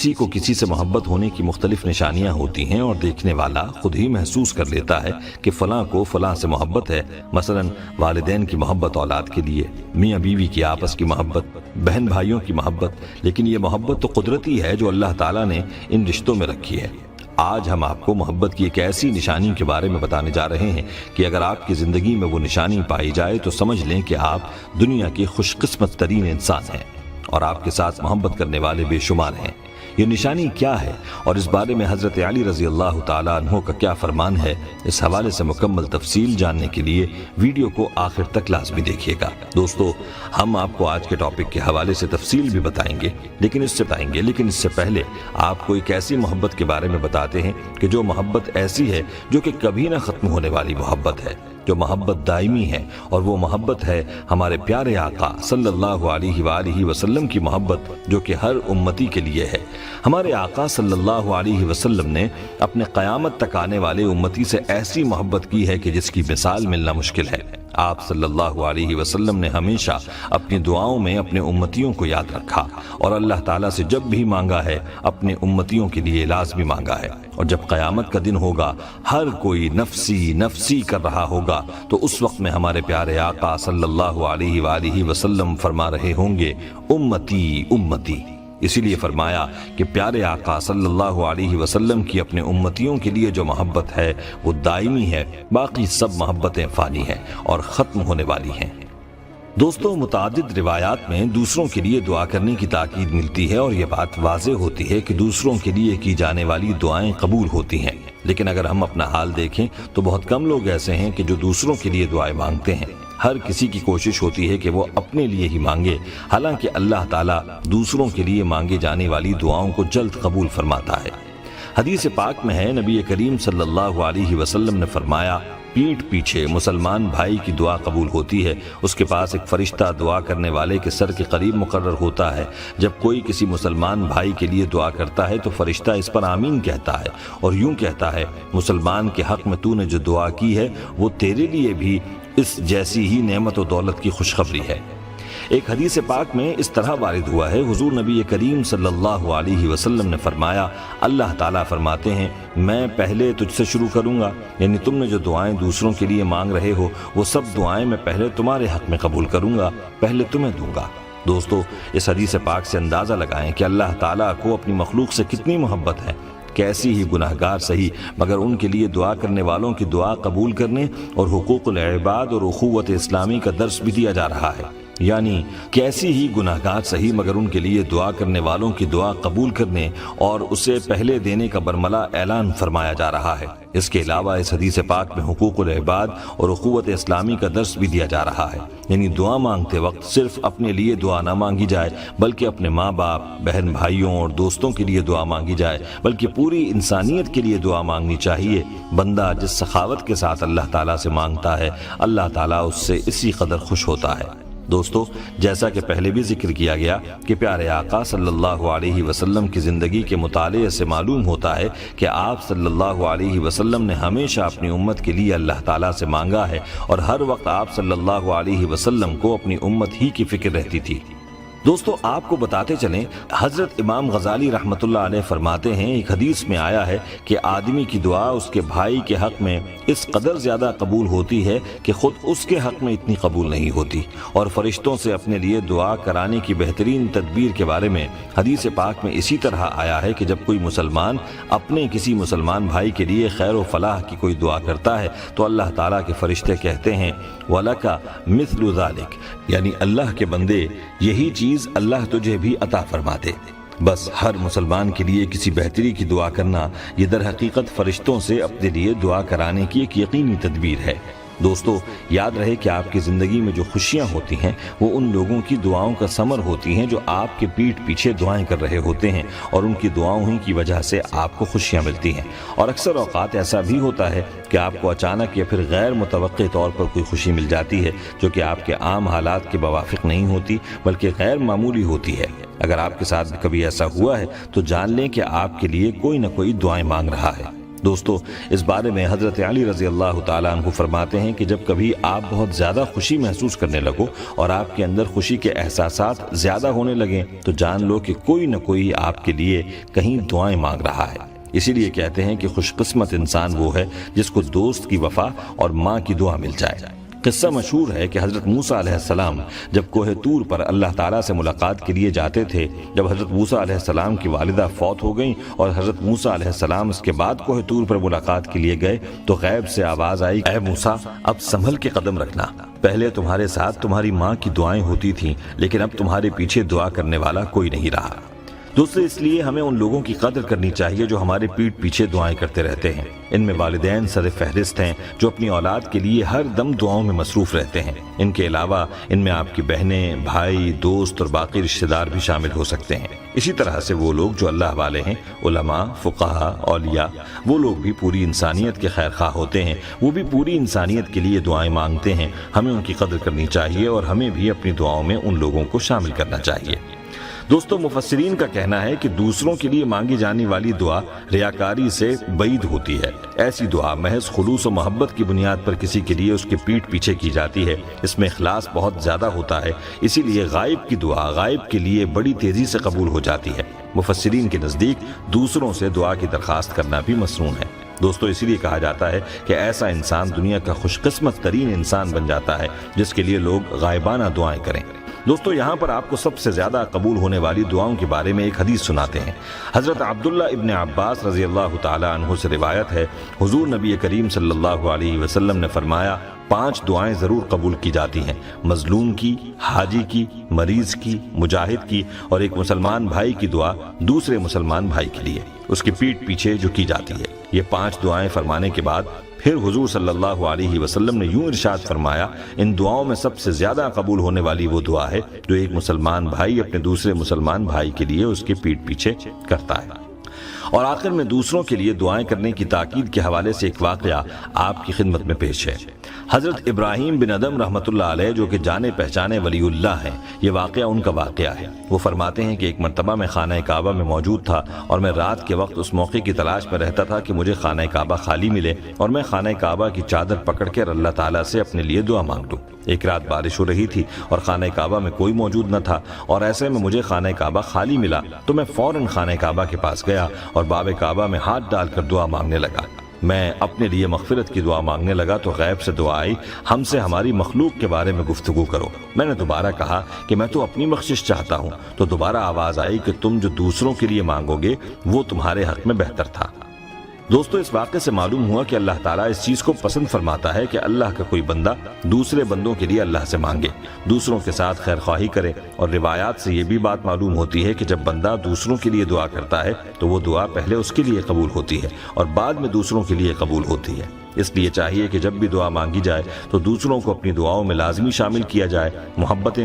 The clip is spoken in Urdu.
کسی کو کسی سے محبت ہونے کی مختلف نشانیاں ہوتی ہیں اور دیکھنے والا خود ہی محسوس کر لیتا ہے کہ فلاں کو فلاں سے محبت ہے. مثلا والدین کی محبت اولاد کے لیے، میاں بیوی کی آپس کی محبت، بہن بھائیوں کی محبت. لیکن یہ محبت تو قدرتی ہے جو اللہ تعالیٰ نے ان رشتوں میں رکھی ہے. آج ہم آپ کو محبت کی ایک ایسی نشانی کے بارے میں بتانے جا رہے ہیں کہ اگر آپ کی زندگی میں وہ نشانی پائی جائے تو سمجھ لیں کہ آپ دنیا کے خوش قسمت ترین انسان ہیں اور آپ کے ساتھ محبت کرنے والے بے شمار ہیں. یہ نشانی کیا ہے اور اس بارے میں حضرت علی رضی اللہ تعالیٰ عنہ کا کیا فرمان ہے، اس حوالے سے مکمل تفصیل جاننے کے لیے ویڈیو کو آخر تک لازمی دیکھیے گا. دوستو، ہم آپ کو آج کے ٹاپک کے حوالے سے تفصیل بھی بتائیں گے، لیکن اس سے پہلے آپ کو ایک ایسی محبت کے بارے میں بتاتے ہیں کہ جو محبت ایسی ہے جو کہ کبھی نہ ختم ہونے والی محبت ہے، جو محبت دائمی ہے، اور وہ محبت ہے ہمارے پیارے آقا صلی اللہ علیہ وآلہ وسلم کی محبت جو کہ ہر امتی کے لیے ہے. ہمارے آقا صلی اللہ علیہ وسلم نے اپنے قیامت تک آنے والے امتی سے ایسی محبت کی ہے کہ جس کی مثال ملنا مشکل ہے. آپ صلی اللہ علیہ وسلم نے ہمیشہ اپنی دعاؤں میں اپنے امتیوں کو یاد رکھا اور اللہ تعالیٰ سے جب بھی مانگا ہے اپنے امتیوں کے لیے لازمی مانگا ہے. اور جب قیامت کا دن ہوگا، ہر کوئی نفسی نفسی کر رہا ہوگا، تو اس وقت میں ہمارے پیارے آقا صلی اللہ علیہ وآلہ وسلم فرما رہے ہوں گے امتی امتی. اسی لیے فرمایا کہ پیارے آقا صلی اللہ علیہ وسلم کی اپنے امتیوں کے لیے جو محبت ہے وہ دائمی ہے، باقی سب محبتیں فانی ہیں اور ختم ہونے والی ہیں. دوستو، متعدد روایات میں دوسروں کے لیے دعا کرنے کی تاکید ملتی ہے اور یہ بات واضح ہوتی ہے کہ دوسروں کے لیے کی جانے والی دعائیں قبول ہوتی ہیں. لیکن اگر ہم اپنا حال دیکھیں تو بہت کم لوگ ایسے ہیں کہ جو دوسروں کے لیے دعائیں مانگتے ہیں. ہر کسی کی کوشش ہوتی ہے کہ وہ اپنے لیے ہی مانگے، حالانکہ اللہ تعالیٰ دوسروں کے لیے مانگے جانے والی دعاؤں کو جلد قبول فرماتا ہے. حدیث پاک میں ہے، نبی کریم صلی اللہ علیہ وسلم نے فرمایا، پیٹھ پیچھے مسلمان بھائی کی دعا قبول ہوتی ہے. اس کے پاس ایک فرشتہ دعا کرنے والے کے سر کے قریب مقرر ہوتا ہے. جب کوئی کسی مسلمان بھائی کے لیے دعا کرتا ہے تو فرشتہ اس پر آمین کہتا ہے اور یوں کہتا ہے، مسلمان کے حق میں تو نے جو دعا کی ہے وہ تیرے لیے بھی اس جیسی ہی نعمت و دولت کی خوشخبری ہے. ایک حدیث پاک میں اس طرح وارد ہوا ہے، حضور نبی کریم صلی اللہ علیہ وسلم نے فرمایا، اللہ تعالیٰ فرماتے ہیں، میں پہلے تجھ سے شروع کروں گا، یعنی تم نے جو دعائیں دوسروں کے لیے مانگ رہے ہو وہ سب دعائیں میں پہلے تمہارے حق میں قبول کروں گا، پہلے تمہیں دوں گا. دوستو، اس حدیث پاک سے اندازہ لگائیں کہ اللہ تعالیٰ کو اپنی مخلوق سے کتنی محبت ہے. کیسی ہی گناہگار سہی مگر ان کے لیے دعا کرنے والوں کی دعا قبول کرنے اور حقوق العباد اور اخوت اسلامی کا درس بھی دیا جا رہا ہے. یعنی کیسی ہی گناہگار سہی مگر ان کے لیے دعا کرنے والوں کی دعا قبول کرنے اور اسے پہلے دینے کا برملا اعلان فرمایا جا رہا ہے. اس کے علاوہ اس حدیث پاک میں حقوق العباد اور اخوت اسلامی کا درس بھی دیا جا رہا ہے. یعنی دعا مانگتے وقت صرف اپنے لیے دعا نہ مانگی جائے بلکہ اپنے ماں باپ، بہن بھائیوں اور دوستوں کے لیے دعا مانگی جائے، بلکہ پوری انسانیت کے لیے دعا مانگنی چاہیے. بندہ جس سخاوت کے ساتھ اللہ تعالیٰ سے مانگتا ہے، اللہ تعالیٰ اس سے اسی قدر خوش ہوتا ہے. دوستو، جیسا کہ پہلے بھی ذکر کیا گیا کہ پیارے آقا صلی اللہ علیہ وسلم کی زندگی کے مطالعے سے معلوم ہوتا ہے کہ آپ صلی اللہ علیہ وسلم نے ہمیشہ اپنی امت کے لیے اللہ تعالیٰ سے مانگا ہے اور ہر وقت آپ صلی اللہ علیہ وسلم کو اپنی امت ہی کی فکر رہتی تھی. دوستو، آپ کو بتاتے چلیں، حضرت امام غزالی رحمۃ اللہ علیہ فرماتے ہیں، ایک حدیث میں آیا ہے کہ آدمی کی دعا اس کے بھائی کے حق میں اس قدر زیادہ قبول ہوتی ہے کہ خود اس کے حق میں اتنی قبول نہیں ہوتی. اور فرشتوں سے اپنے لیے دعا کرانے کی بہترین تدبیر کے بارے میں حدیث پاک میں اسی طرح آیا ہے کہ جب کوئی مسلمان اپنے کسی مسلمان بھائی کے لیے خیر و فلاح کی کوئی دعا کرتا ہے تو اللہ تعالیٰ کے فرشتے کہتے ہیں، وَلَكَ مِثْلُ ذَلِكَ، یعنی اللہ کے بندے یہی چیز اللہ تجھے بھی عطا فرما دے. بس ہر مسلمان کے لیے کسی بہتری کی دعا کرنا یہ در حقیقت فرشتوں سے اپنے لیے دعا کرانے کی ایک یقینی تدبیر ہے. دوستو، یاد رہے کہ آپ کی زندگی میں جو خوشیاں ہوتی ہیں وہ ان لوگوں کی دعاؤں کا ثمر ہوتی ہیں جو آپ کے پیٹھ پیچھے دعائیں کر رہے ہوتے ہیں اور ان کی دعاؤں ہی کی وجہ سے آپ کو خوشیاں ملتی ہیں. اور اکثر اوقات ایسا بھی ہوتا ہے کہ آپ کو اچانک یا پھر غیر متوقع طور پر کوئی خوشی مل جاتی ہے جو کہ آپ کے عام حالات کے موافق نہیں ہوتی بلکہ غیر معمولی ہوتی ہے. اگر آپ کے ساتھ کبھی ایسا ہوا ہے تو جان لیں کہ آپ کے لیے کوئی نہ کوئی دعائیں مانگ رہا ہے. دوستو، اس بارے میں حضرت علی رضی اللہ تعالیٰ عنہ فرماتے ہیں کہ جب کبھی آپ بہت زیادہ خوشی محسوس کرنے لگو اور آپ کے اندر خوشی کے احساسات زیادہ ہونے لگیں تو جان لو کہ کوئی نہ کوئی آپ کے لیے کہیں دعائیں مانگ رہا ہے۔ اسی لیے کہتے ہیں کہ خوش قسمت انسان وہ ہے جس کو دوست کی وفا اور ماں کی دعا مل جائے۔ قصہ مشہور ہے کہ حضرت موسیٰ علیہ السلام جب کوہ طور پر اللہ تعالیٰ سے ملاقات کے لیے جاتے تھے، جب حضرت موسیٰ علیہ السلام کی والدہ فوت ہو گئیں اور حضرت موسیٰ علیہ السلام اس کے بعد کوہ طور پر ملاقات کے لیے گئے تو غیب سے آواز آئی، اے موسیٰ، اب سنبھل کے قدم رکھنا، پہلے تمہارے ساتھ تمہاری ماں کی دعائیں ہوتی تھیں لیکن اب تمہارے پیچھے دعا کرنے والا کوئی نہیں رہا۔ دوستو، اس لیے ہمیں ان لوگوں کی قدر کرنی چاہیے جو ہمارے پیٹھ پیچھے دعائیں کرتے رہتے ہیں۔ ان میں والدین سر فہرست ہیں جو اپنی اولاد کے لیے ہر دم دعاؤں میں مصروف رہتے ہیں۔ ان کے علاوہ ان میں آپ کی بہنیں، بھائی، دوست اور باقی رشتہ دار بھی شامل ہو سکتے ہیں۔ اسی طرح سے وہ لوگ جو اللہ والے ہیں، علماء، فقہاء، اولیاء، وہ لوگ بھی پوری انسانیت کے خیر خواہ ہوتے ہیں، وہ بھی پوری انسانیت کے لیے دعائیں مانگتے ہیں۔ ہمیں ان کی قدر کرنی چاہیے اور ہمیں بھی اپنی دعاؤں میں ان لوگوں کو شامل کرنا چاہیے۔ دوستو، مفسرین کا کہنا ہے کہ دوسروں کے لیے مانگی جانے والی دعا ریاکاری سے بعید ہوتی ہے۔ ایسی دعا محض خلوص و محبت کی بنیاد پر کسی کے لیے اس کے پیٹھ پیچھے کی جاتی ہے۔ اس میں اخلاص بہت زیادہ ہوتا ہے، اسی لیے غائب کی دعا غائب کے لیے بڑی تیزی سے قبول ہو جاتی ہے۔ مفسرین کے نزدیک دوسروں سے دعا کی درخواست کرنا بھی مسنون ہے۔ دوستو، اسی لیے کہا جاتا ہے کہ ایسا انسان دنیا کا خوش قسمت ترین انسان بن جاتا ہے جس کے لیے لوگ غائبانہ دعائیں کریں۔ دوستو، یہاں پر آپ کو سب سے زیادہ قبول ہونے والی دعاؤں کے بارے میں ایک حدیث سناتے ہیں۔ حضرت عبداللہ ابن عباس رضی اللہ تعالی عنہ سے روایت ہے، حضور نبی کریم صلی اللہ علیہ وسلم نے فرمایا، 5 دعائیں ضرور قبول کی جاتی ہیں، مظلوم کی، حاجی کی، مریض کی، مجاہد کی، اور ایک مسلمان بھائی کی دعا دوسرے مسلمان بھائی کے لیے اس کی پیٹھ پیچھے جو کی جاتی ہے۔ یہ 5 دعائیں فرمانے کے بعد پھر حضور صلی اللہ علیہ وسلم نے یوں ارشاد فرمایا، ان دعاؤں میں سب سے زیادہ قبول ہونے والی وہ دعا ہے جو ایک مسلمان بھائی اپنے دوسرے مسلمان بھائی کے لیے اس کے پیٹھ پیچھے کرتا ہے۔ اور آخر میں دوسروں کے لیے دعائیں کرنے کی تاکید کے حوالے سے ایک واقعہ آپ کی خدمت میں پیش ہے۔ حضرت ابراہیم بن ادم رحمۃ اللہ علیہ جو کہ جانے پہچانے ولی اللہ ہیں، یہ واقعہ ان کا واقعہ ہے۔ وہ فرماتے ہیں کہ ایک مرتبہ میں خانہ کعبہ میں موجود تھا اور میں رات کے وقت اس موقع کی تلاش میں رہتا تھا کہ مجھے خانہ کعبہ خالی ملے اور میں خانہ کعبہ کی چادر پکڑ کے اللہ تعالیٰ سے اپنے لیے دعا مانگ لوں۔ ایک رات بارش ہو رہی تھی اور خانہ کعبہ میں کوئی موجود نہ تھا، اور ایسے میں مجھے خانہ کعبہ خالی ملا تو میں فوراً خانہ کعبہ کے پاس گیا اور باب کعبہ میں ہاتھ ڈال کر دعا مانگنے لگا۔ میں اپنے لیے مغفرت کی دعا مانگنے لگا تو غیب سے دعا آئی، ہم سے ہماری مخلوق کے بارے میں گفتگو کرو۔ میں نے دوبارہ کہا کہ میں تو اپنی بخشش چاہتا ہوں، تو دوبارہ آواز آئی کہ تم جو دوسروں کے لیے مانگو گے وہ تمہارے حق میں بہتر تھا۔ دوستو، اس واقعے سے معلوم ہوا کہ اللہ تعالیٰ اس چیز کو پسند فرماتا ہے کہ اللہ کا کوئی بندہ دوسرے بندوں کے لیے اللہ سے مانگے، دوسروں کے ساتھ خیر خواہی کرے، اور روایات سے یہ بھی بات معلوم ہوتی ہے کہ جب بندہ دوسروں کے لیے دعا کرتا ہے تو وہ دعا پہلے اس کے لیے قبول ہوتی ہے اور بعد میں دوسروں کے لیے قبول ہوتی ہے۔ اس لیے چاہیے کہ جب بھی دعا مانگی جائے تو دوسروں کو اپنی دعاؤں میں لازمی شامل کیا جائے، محبتیں